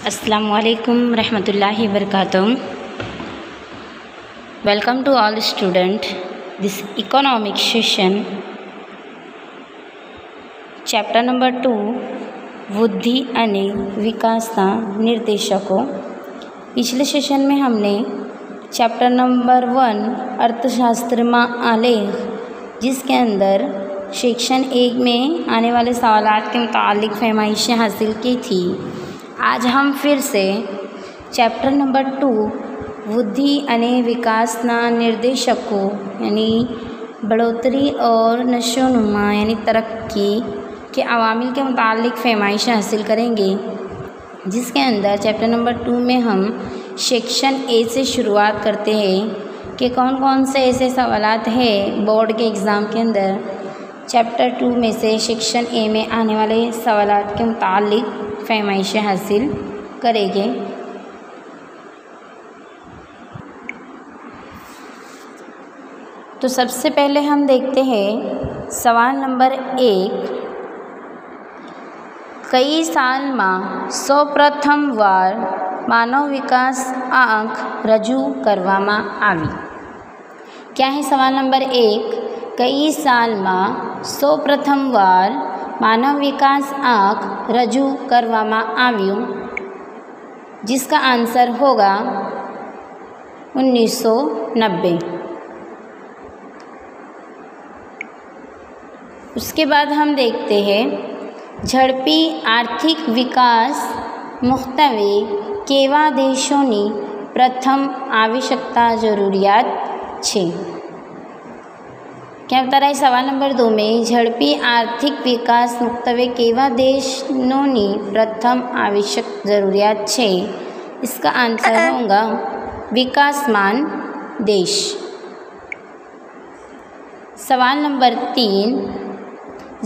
Assalamualaikum rahmatullahi wabarakatuh. Welcome to all students. This economic session, chapter number 2, बुद्धि અને વિકાસના निर्देशकों. पिछले सेशन में हमने चैप्टर नंबर 1 अर्थशास्त्र में आलेख, जिसके अंदर सेक्शन 1 में आने वाले सवालात के मुतालिक फहमाइशें हासिल की थी. आज हम फिर से चैप्टर नंबर 2 बुद्धि અને विकासना निर्देशकों यानी बढ़ोतरी और नशोनुमा यानी तरक्की के अवामिल के मुतालिक फहमाइशें हासिल करेंगे, जिसके अंदर चैप्टर नंबर 2 में हम सेक्शन ए से शुरुआत करते हैं कि कौन कौन से ऐसे सवालात हैं बोर्ड के एग्ज़ाम के अंदर चैप्टर 2 में से सेक्शन ए में आने वाले सवालात के मुतालिक फहमाइशें हासिल करेंगे. तो सबसे पहले हम देखते हैं सवाल नंबर 1. कई साल में सौप्रथम वार मानव विकास आंक रजू करवामा आवी. क्या है सवाल नंबर 1? कई साल में सौप्रथम वार मानव विकास आंक रजू करवामा आव्યું, जिसका आंसर होगा 1990. उसके बाद हम देखते हैं ઝડપી આર્થિક વિકાસ મુખ્યત્વે કેવા દેશોની પ્રથમ આવશ્યકતા જરૂરિયાત છે. क्या बता रहा है सवाल नंबर 2 में झड़पी आर्थिक विकास मुख्यत्वे केवा देशों प्रथम आवश्यक ज़रूरियात है. इसका आंसर होगा विकासमान देश. सवाल नंबर 3.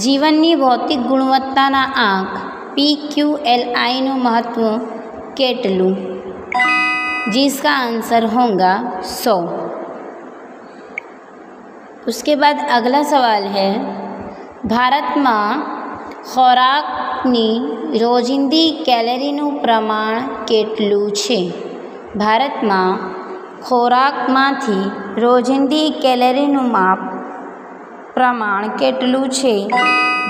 जीवननी भौतिक गुणवत्ताना आंक PQLI नु महत्व केटलू, जिसका आंसर होगा 100. उसके बाद अगला सवाल है भारत में खोराकनी रोजिंदी कैलरीનું प्रमाण કેટલું છે. भारत में खोराकमांथी रोजिंदी कैलरीનું माप प्रमाण કેટલું છે,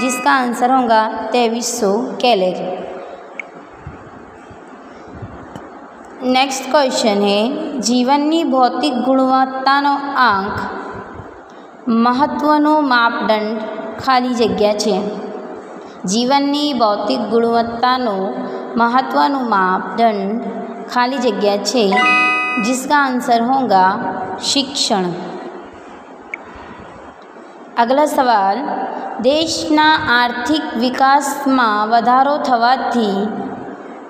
जिसका आंसर होगा 2300 कैलोरी. नेक्स्ट क्वेश्चन है जीवननी भौतिक गुणवत्ताનો आंक महत्वनो मापदंड खाली जग्या है. जीवननी भौतिक गुणवत्तानो महत्वनो मापदंड खाली जग्या है, जिसका आंसर होगा शिक्षण. अगला सवाल देशना आर्थिक विकास में वधारो थवाथी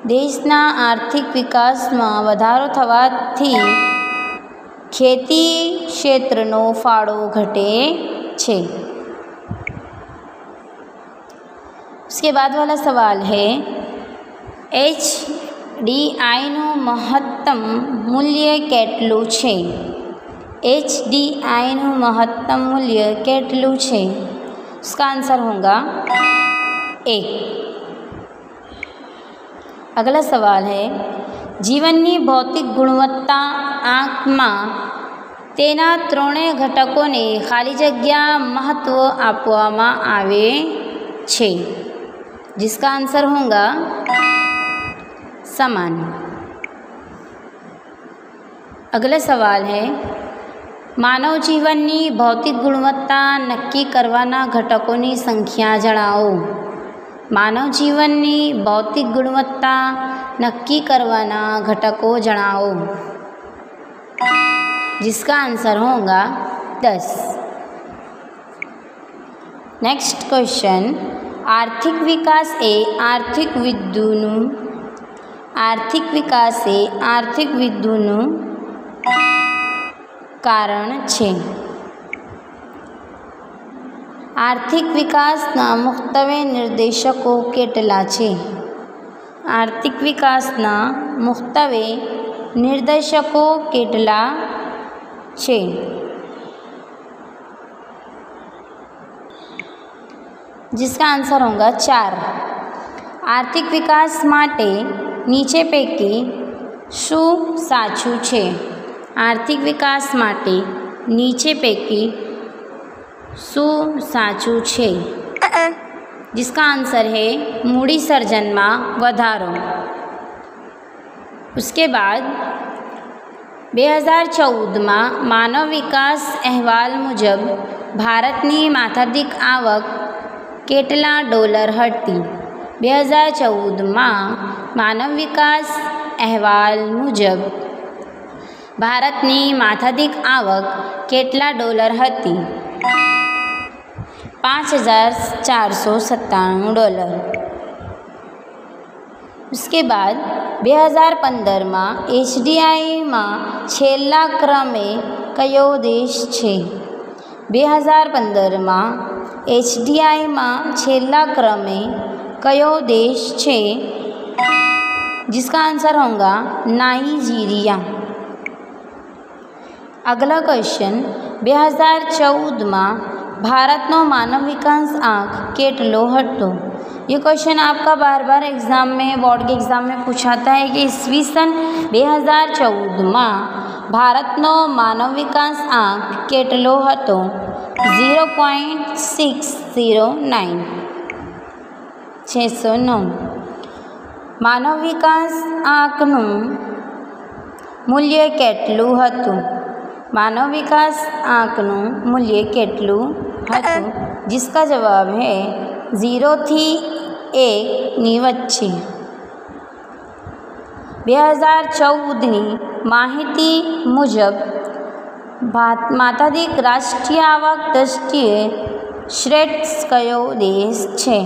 देशना आर्थिक विकास में वधारो थवाथी खेती क्षेत्रनो फाळो घटे छे. उसके बाद वाला सवाल है HDI नु महत्तम मूल्य केटलू छे. HDI नु महत्तम मूल्य केटलू छे. उसका आंसर होगा 1. अगला सवाल है जीवननी भौतिक गुणवत्ता आंक में तेना त्रणेय घटकों ने खाली जग्या महत्व आपवामां आवे छे, जिसका आंसर होगा समान. अगला सवाल है मानव जीवननी भौतिक गुणवत्ता नक्की करवाना घटकोनी संख्या जणावो. मानव जीवननी भौतिक गुणवत्ता नक्की करवाना घटकों जणावो, जिसका आंसर होगा 10. नेक्स्ट क्वेश्चन आर्थिक विकास आर्थिक विद्युनु कारण छे. आर्थिक विकासना मुख्यत्वे निर्देशकों केटला छे. आर्थिक विकासना मुख्यत्वे निर्देशकों केटला छे. जिसका आंसर होगा 4. आर्थिक विकास माटे નીચે પૈકી શું સાચું છે? આર્થિક વિકાસ માટે નીચે પૈકી શું સાચું છે? जिसका आंसर है मूड़ी सर्जन में वधारो। उसके बाद 2014 में मानव विकास अहवाल मुजब भारतनी माथादीठ आवक केटला डॉलर हती? 2014 में मानव विकास अहवाल मुजब भारतनी माथादीठ आवक केटला डॉलर हती? $5,497। उसके बाद 2015 में HDI में छेल्ला क्रमे कयो देश छे? 2015 में HDI में छेल्ला क्रमे कयो देश छे? जिसका आंसर होगा नाइजीरिया। अगला क्वेश्चन 2014 में भारतनो मानव विकास आंक केटलो हतो? ये क्वेश्चन आपका बार बार एग्ज़ाम में, बोर्ड के एग्ज़ाम में पूछाता है कि ईस्वी सन 2014 में भारतनो मानव विकास आंक केटलो हतो? 0.609 609। मानव विकास आंकनु मूल्य केटलू हतुं? मानव विकास आंकनु मूल्य केटलू हतुं? जिसका जवाब है 0 થી 1 ની વચ્ચે। 2014ની માહિતી મુજબ માથાદીઠ રાષ્ટ્રીય આવક દ્રષ્ટિએ શ્રેષ્ઠ કયો દેશ છે?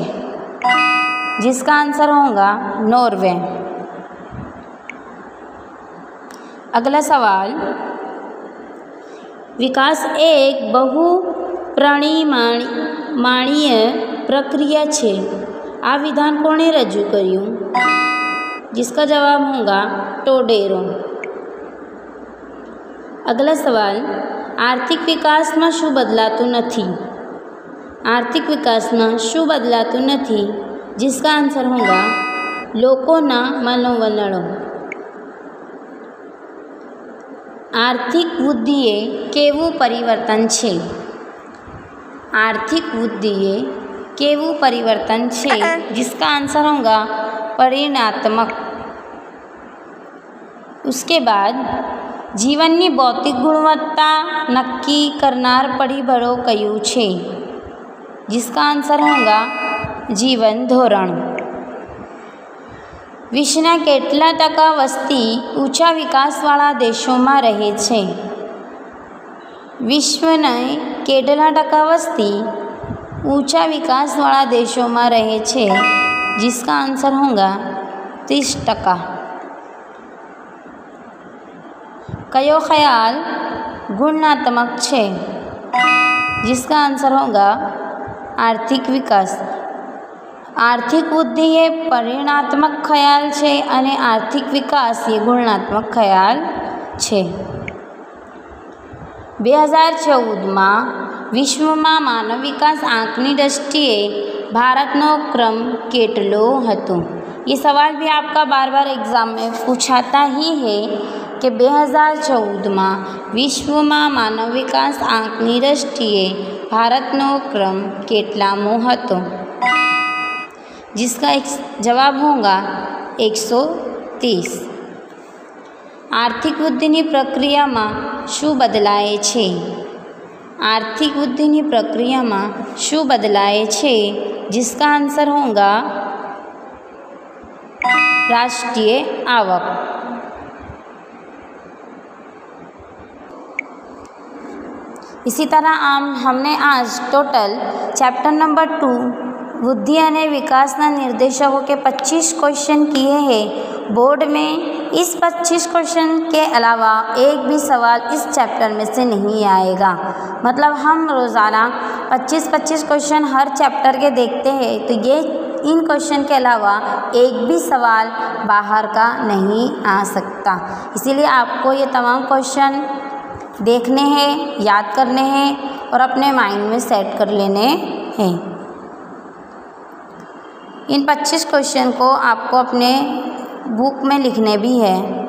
जिसका आंसर होगा नॉर्वे। अगला सवाल, विकास एक बहुपरिमाणीय प्रक्रिया है। आ विधान कोणे रजू कर्યું? जिसका जवाब होगा टोडेरो। अगला सवाल, आर्थिक विकास में शू बदलातुं नथी? आर्थिक विकास में शू बदलातुं नथी? जिसका आंसर होगा लोकोना मनोवलणो। आर्थिक वृद्धिए केवुं परिवर्तन छे? आर्थिक वृद्धिए केवुं परिवर्तन छे? जिसका आंसर होगा परिणात्मक। उसके बाद जीवननी भौतिक गुणवत्ता नक्की करनार परिबळो कयुं छे? जिसका आंसर होगा जीवन धोरण। विश्वना केटला टका वस्ती ऊंचा विकासवाळा देशों में रहे छे? विश्वने केटला टका वस्ती ऊंचा विकासवाळा देशों में रहे छे? जिसका आंसर होगा 30%। कयो ख्याल गुणात्मक छे? जिसका आंसर होगा आर्थिक विकास। आर्थिक वृद्धि ये परिणात्मक ख्याल है और आर्थिक विकास ये गुणात्मक ख्याल है। 2014 में विश्व में मानव विकास आंकनी दृष्टिए भारतनो क्रम केटलो हतो? ये सवाल भी आपका बार बार एग्ज़ाम में पूछाता ही है कि 2014 में विश्व में मानव विकास आंकनी दृष्टिए भारतनो क्रम केटलामो हतो? जिसका जवाब होगा 130। आर्थिक वृद्धिनी प्रक्रिया में शू बदलाय छे? आर्थिक वृद्धिनी प्रक्रिया में शू बदलाय छे? जिसका आंसर होगा राष्ट्रीय आवक। इसी तरह हमने आज टोटल चैप्टर नंबर 2 वृद्धि और विकासना निर्देशकों के 25 क्वेश्चन किए हैं। बोर्ड में इस 25 क्वेश्चन के अलावा एक भी सवाल इस चैप्टर में से नहीं आएगा। मतलब हम रोज़ाना 25-25 क्वेश्चन हर चैप्टर के देखते हैं, तो ये इन क्वेश्चन के अलावा एक भी सवाल बाहर का नहीं आ सकता। इसीलिए आपको ये तमाम क्वेश्चन देखने हैं, याद करने हैं और अपने माइंड में सेट कर लेने हैं। इन 25 क्वेश्चन को आपको अपने बुक में लिखने भी है।